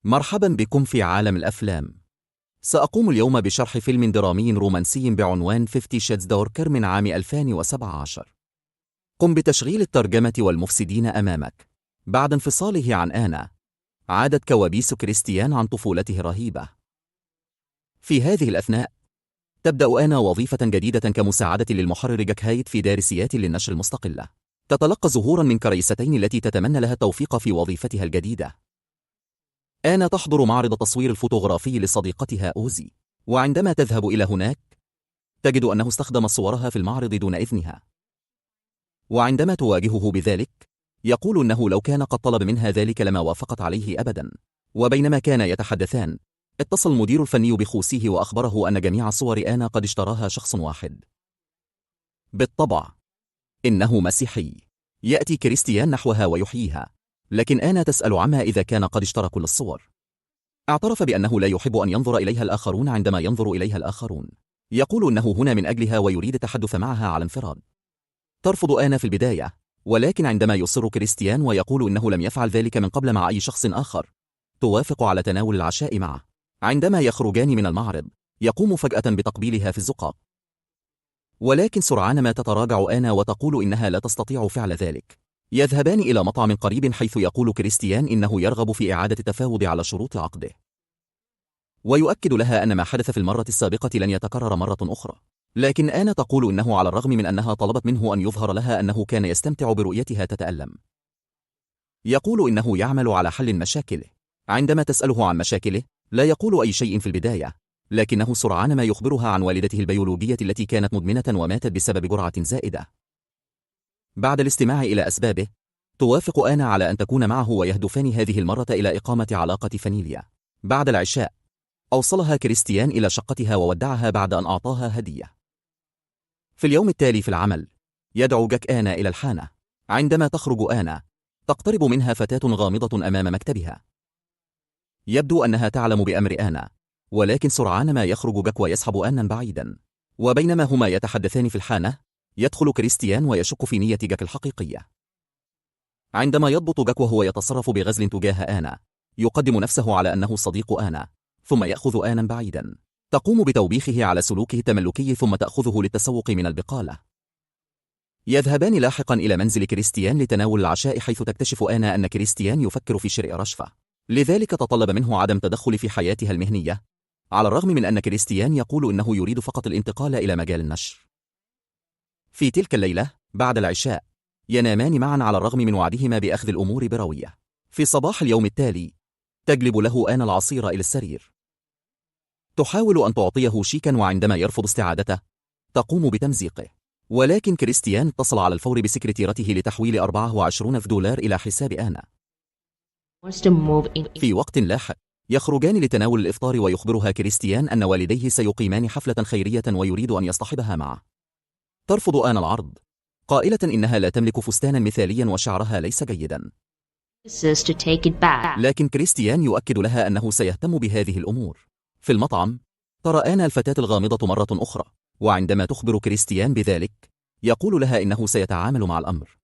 مرحبا بكم في عالم الأفلام. سأقوم اليوم بشرح فيلم درامي رومانسي بعنوان 50 Shades Darker من عام 2017. قم بتشغيل الترجمة والمفسدين أمامك. بعد انفصاله عن آنا، عادت كوابيس كريستيان عن طفولته الرهيبة. في هذه الأثناء تبدأ آنا وظيفة جديدة كمساعدة للمحرر جاك هايت في دارسيات للنشر المستقلة. تتلقى ظهورا من كريستين التي تتمنى لها التوفيق في وظيفتها الجديدة. آنا تحضر معرض تصوير الفوتوغرافي لصديقتها أوزي، وعندما تذهب إلى هناك تجد أنه استخدم صورها في المعرض دون إذنها. وعندما تواجهه بذلك يقول أنه لو كان قد طلب منها ذلك لما وافقت عليه أبدا. وبينما كان يتحدثان اتصل المدير الفني بخوسيه وأخبره أن جميع صور آنا قد اشتراها شخص واحد. بالطبع إنه مسيحي. يأتي كريستيان نحوها ويحييها، لكن آنا تسأل عما إذا كان قد اشترى كل الصور. اعترف بأنه لا يحب أن ينظر إليها الآخرون عندما ينظر إليها الآخرون. يقول أنه هنا من أجلها ويريد التحدث معها على انفراد. ترفض آنا في البداية، ولكن عندما يصر كريستيان ويقول إنه لم يفعل ذلك من قبل مع أي شخص آخر، توافق على تناول العشاء معه. عندما يخرجان من المعرض يقوم فجأة بتقبيلها في الزقاق، ولكن سرعان ما تتراجع آنا وتقول إنها لا تستطيع فعل ذلك. يذهبان إلى مطعم قريب حيث يقول كريستيان إنه يرغب في إعادة التفاوض على شروط عقده، ويؤكد لها أن ما حدث في المرة السابقة لن يتكرر مرة أخرى. لكن آنا تقول إنه على الرغم من أنها طلبت منه أن يظهر لها أنه كان يستمتع برؤيتها تتألم، يقول إنه يعمل على حل مشاكله. عندما تسأله عن مشاكله لا يقول أي شيء في البداية، لكنه سرعان ما يخبرها عن والدته البيولوجية التي كانت مدمنة وماتت بسبب جرعة زائدة. بعد الاستماع إلى أسبابه توافق آنا على أن تكون معه ويهدفان هذه المرة إلى إقامة علاقة فانيليا. بعد العشاء أوصلها كريستيان إلى شقتها وودعها بعد أن أعطاها هدية. في اليوم التالي في العمل يدعو جاك آنا إلى الحانة. عندما تخرج آنا تقترب منها فتاة غامضة أمام مكتبها. يبدو أنها تعلم بأمر آنا، ولكن سرعان ما يخرج جاك ويسحب آنا بعيدا. وبينما هما يتحدثان في الحانة يدخل كريستيان ويشك في نية جاك الحقيقية. عندما يضبط جاك وهو يتصرف بغزل تجاه آنا يقدم نفسه على أنه صديق آنا، ثم يأخذ آنا بعيدا. تقوم بتوبيخه على سلوكه التملكي ثم تأخذه للتسوق من البقالة. يذهبان لاحقا إلى منزل كريستيان لتناول العشاء، حيث تكتشف آنا أن كريستيان يفكر في شراء رشفة، لذلك تطلب منه عدم تدخل في حياتها المهنية، على الرغم من أن كريستيان يقول إنه يريد فقط الانتقال إلى مجال النشر. في تلك الليلة بعد العشاء ينامان معا على الرغم من وعدهما بأخذ الأمور بروية. في صباح اليوم التالي تجلب له آنا العصير إلى السرير. تحاول أن تعطيه شيكا، وعندما يرفض استعادته تقوم بتمزيقه. ولكن كريستيان اتصل على الفور بسكرتيرته لتحويل $24 إلى حساب آنا. في وقت لاحق يخرجان لتناول الإفطار ويخبرها كريستيان أن والديه سيقيمان حفلة خيرية ويريد أن يصطحبها معه. ترفض آنا العرض قائلة إنها لا تملك فستانا مثاليا وشعرها ليس جيدا، لكن كريستيان يؤكد لها أنه سيهتم بهذه الأمور. في المطعم ترى آنا الفتاة الغامضة مرة أخرى، وعندما تخبر كريستيان بذلك يقول لها إنه سيتعامل مع الأمر.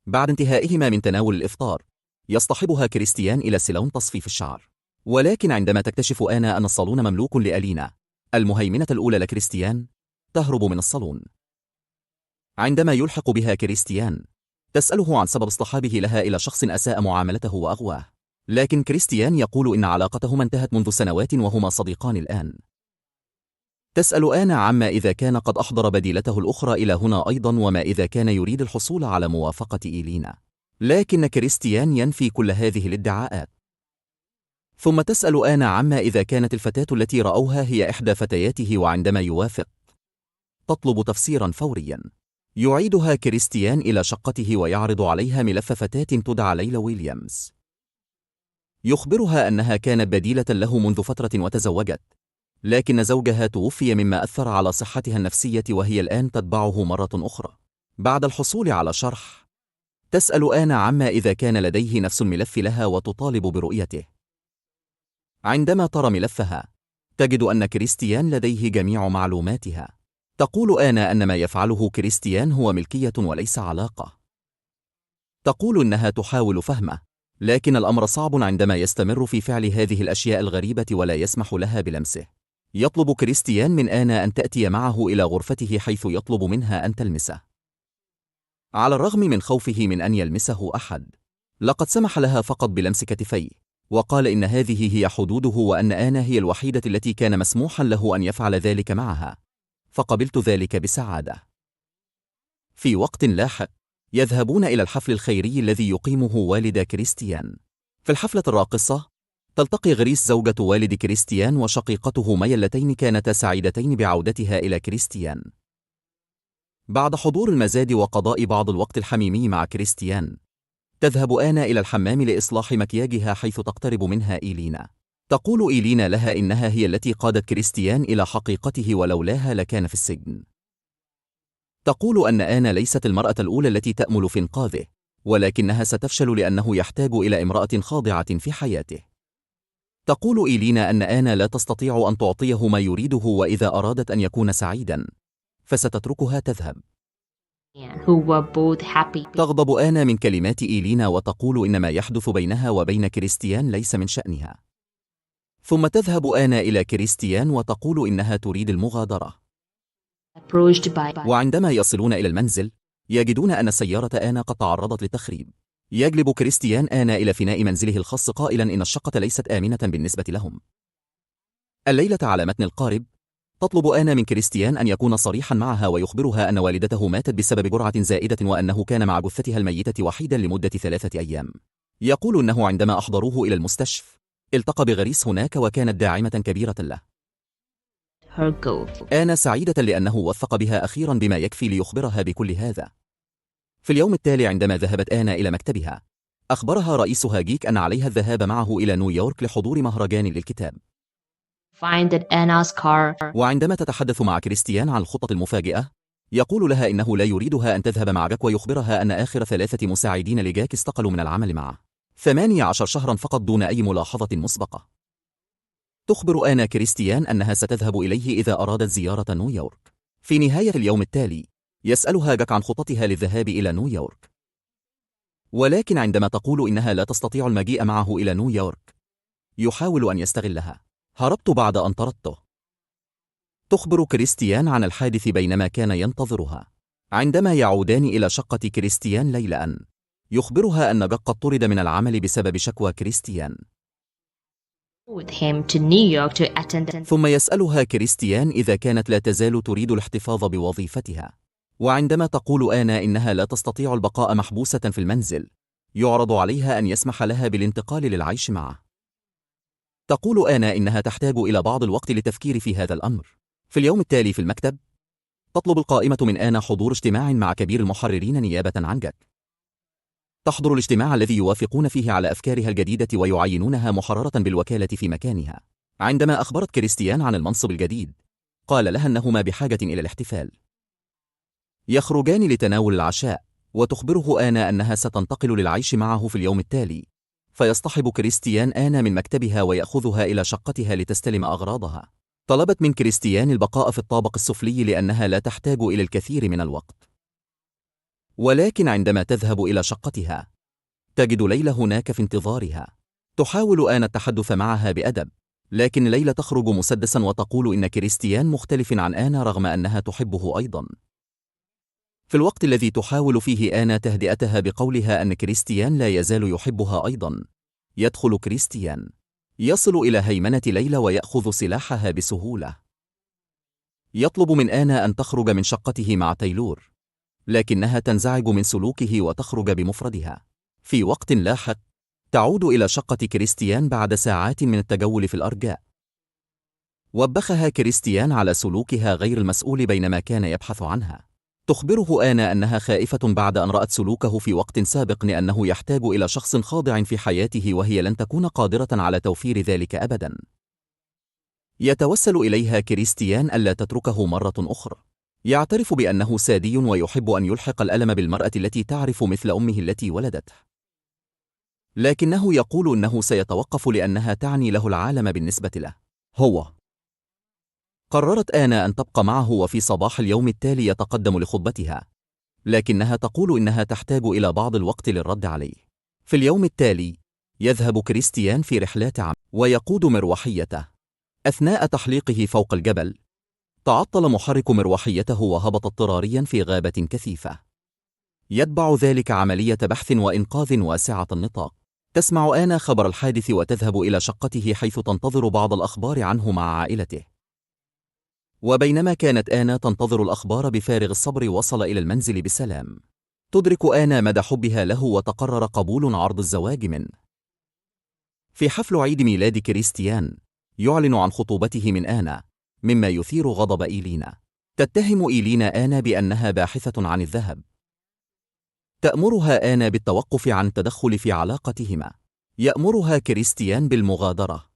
بعد انتهائهما من تناول الإفطار يصطحبها كريستيان إلى سالون تصفيف الشعر، ولكن عندما تكتشف آنا أن الصالون مملوك لألينا المهيمنة الأولى لكريستيان تهرب من الصالون. عندما يلحق بها كريستيان تسأله عن سبب اصطحابه لها إلى شخص أساء معاملته وأغواه، لكن كريستيان يقول إن علاقتهما انتهت منذ سنوات وهما صديقان الآن. تسأل آنا عما إذا كان قد أحضر بديلته الأخرى إلى هنا أيضا، وما إذا كان يريد الحصول على موافقة إيلينا، لكن كريستيان ينفي كل هذه الادعاءات. ثم تسأل آنا عما إذا كانت الفتاة التي رأوها هي إحدى فتياته، وعندما يوافق تطلب تفسيرا فوريا. يعيدها كريستيان إلى شقته ويعرض عليها ملف فتاة تدعى ليلى ويليامز. يخبرها أنها كانت بديلة له منذ فترة وتزوجت، لكن زوجها توفي مما أثر على صحتها النفسية، وهي الآن تتبعه مرة أخرى. بعد الحصول على شرح تسأل آنا عما إذا كان لديه نفس الملف لها وتطالب برؤيته. عندما ترى ملفها تجد أن كريستيان لديه جميع معلوماتها. تقول آنا أن ما يفعله كريستيان هو ملكية وليس علاقة. تقول إنها تحاول فهمه، لكن الأمر صعب عندما يستمر في فعل هذه الأشياء الغريبة ولا يسمح لها بلمسه. يطلب كريستيان من آنا أن تأتي معه إلى غرفته حيث يطلب منها أن تلمسه. على الرغم من خوفه من أن يلمسه أحد، لقد سمح لها فقط بلمس كتفيه، وقال إن هذه هي حدوده وأن آنا هي الوحيدة التي كان مسموحا له أن يفعل ذلك معها، فقبلت ذلك بسعادة. في وقت لاحق، يذهبون إلى الحفل الخيري الذي يقيمه والد كريستيان. في الحفلة الراقصة، تلتقي غريس زوجة والد كريستيان وشقيقته مايا اللتين كانتا سعيدتين بعودتها إلى كريستيان. بعد حضور المزاد وقضاء بعض الوقت الحميمي مع كريستيان، تذهب آنا إلى الحمام لإصلاح مكياجها حيث تقترب منها إيلينا. تقول إيلينا لها إنها هي التي قادت كريستيان إلى حقيقته ولولاها لكان في السجن. تقول أن آنا ليست المرأة الأولى التي تأمل في إنقاذه، ولكنها ستفشل لأنه يحتاج إلى امرأة خاضعة في حياته. تقول إيلينا أن آنا لا تستطيع أن تعطيه ما يريده، وإذا أرادت أن يكون سعيدا فستتركها تذهب. تغضب آنا من كلمات إيلينا وتقول إن ما يحدث بينها وبين كريستيان ليس من شأنها. ثم تذهب آنا إلى كريستيان وتقول إنها تريد المغادرة. وعندما يصلون إلى المنزل، يجدون أن سيارة آنا قد تعرضت للتخريب. يجلب كريستيان آنا إلى فناء منزله الخاص قائلا إن الشقة ليست آمنة بالنسبة لهم. الليلة على متن القارب، تطلب آنا من كريستيان أن يكون صريحا معها ويخبرها أن والدته ماتت بسبب جرعة زائدة وأنه كان مع جثتها الميتة وحيدا لمدة 3 أيام. يقول أنه عندما أحضروه إلى المستشفى، التقى بغريس هناك وكانت داعمة كبيرة له. آنا سعيدة لأنه وثق بها أخيرا بما يكفي ليخبرها بكل هذا. في اليوم التالي عندما ذهبت آنا إلى مكتبها، أخبرها رئيسها جيك أن عليها الذهاب معه إلى نيويورك لحضور مهرجان للكتاب. وعندما تتحدث مع كريستيان عن الخطة المفاجئة، يقول لها إنه لا يريدها أن تذهب مع جاك، ويخبرها أن آخر 3 مساعدين لجاك استقلوا من العمل معه 18 شهرا فقط دون أي ملاحظة مسبقة. تخبر آنا كريستيان أنها ستذهب إليه إذا أرادت زيارة نيويورك. في نهاية اليوم التالي، يسألها جاك عن خطتها للذهاب إلى نيويورك، ولكن عندما تقول إنها لا تستطيع المجيء معه إلى نيويورك، يحاول أن يستغلها. هربت بعد أن طردته. تخبر كريستيان عن الحادث بينما كان ينتظرها. عندما يعودان إلى شقة كريستيان ليلة، يخبرها أن جاك قد طرد من العمل بسبب شكوى كريستيان. ثم يسألها كريستيان إذا كانت لا تزال تريد الاحتفاظ بوظيفتها. وعندما تقول آنا إنها لا تستطيع البقاء محبوسة في المنزل، يعرض عليها أن يسمح لها بالانتقال للعيش معه. تقول آنا إنها تحتاج إلى بعض الوقت للتفكير في هذا الأمر. في اليوم التالي في المكتب، تطلب القائمة من آنا حضور اجتماع مع كبير المحررين نيابة عن جاك. تحضر الاجتماع الذي يوافقون فيه على أفكارها الجديدة ويعينونها محررة بالوكالة في مكانها. عندما أخبرت كريستيان عن المنصب الجديد، قال لها أنهما بحاجة إلى الاحتفال. يخرجان لتناول العشاء، وتخبره آنا أنها ستنتقل للعيش معه في اليوم التالي، فيصطحب كريستيان آنا من مكتبها ويأخذها إلى شقتها لتستلم أغراضها. طلبت من كريستيان البقاء في الطابق السفلي لأنها لا تحتاج إلى الكثير من الوقت. ولكن عندما تذهب إلى شقتها، تجد ليلى هناك في انتظارها. تحاول آنا التحدث معها بأدب، لكن ليلى تخرج مسدسا وتقول إن كريستيان مختلف عن آنا رغم أنها تحبه أيضا. في الوقت الذي تحاول فيه آنا تهدئتها بقولها أن كريستيان لا يزال يحبها أيضا، يدخل كريستيان. يصل إلى هيمنة ليلى ويأخذ سلاحها بسهولة. يطلب من آنا أن تخرج من شقته مع تايلور، لكنها تنزعج من سلوكه وتخرج بمفردها. في وقت لاحق، تعود إلى شقة كريستيان بعد ساعات من التجول في الأرجاء. وبخها كريستيان على سلوكها غير المسؤول بينما كان يبحث عنها. تخبره آنا أنها خائفة بعد أن رأت سلوكه في وقت سابق لأنه يحتاج إلى شخص خاضع في حياته وهي لن تكون قادرة على توفير ذلك أبدا. يتوسل إليها كريستيان ألا تتركه مرة أخرى. يعترف بأنه سادي ويحب أن يلحق الألم بالمرأة التي تعرف مثل أمه التي ولدته، لكنه يقول أنه سيتوقف لأنها تعني له العالم بالنسبة له هو. قررت آنا أن تبقى معه، وفي صباح اليوم التالي يتقدم لخطبتها، لكنها تقول إنها تحتاج إلى بعض الوقت للرد عليه. في اليوم التالي، يذهب كريستيان في رحلات عمل ويقود مروحيته. أثناء تحليقه فوق الجبل، تعطل محرك مروحيته وهبط اضطراريا في غابة كثيفة. يتبع ذلك عملية بحث وإنقاذ واسعة النطاق. تسمع آنا خبر الحادث وتذهب إلى شقته حيث تنتظر بعض الأخبار عنه مع عائلته. وبينما كانت آنا تنتظر الأخبار بفارغ الصبر، وصل إلى المنزل بسلام. تدرك آنا مدى حبها له وتقرر قبول عرض الزواج منه. في حفل عيد ميلاد كريستيان، يعلن عن خطوبته من آنا، مما يثير غضب إيلينا. تتهم إيلينا آنا بأنها باحثة عن الذهب. تأمرها آنا بالتوقف عن التدخل في علاقتهما. يأمرها كريستيان بالمغادرة.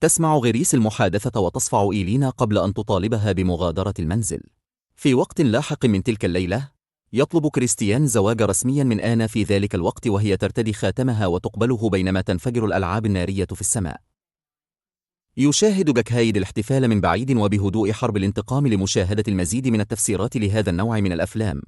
تسمع غريس المحادثة وتصفع إيلينا قبل أن تطالبها بمغادرة المنزل. في وقت لاحق من تلك الليلة، يطلب كريستيان زواج رسميا من آنا في ذلك الوقت وهي ترتدي خاتمها وتقبله بينما تنفجر الألعاب النارية في السماء. يشاهد جاك هايد الاحتفال من بعيد وبهدوء حرب الانتقام. لمشاهدة المزيد من التفسيرات لهذا النوع من الأفلام،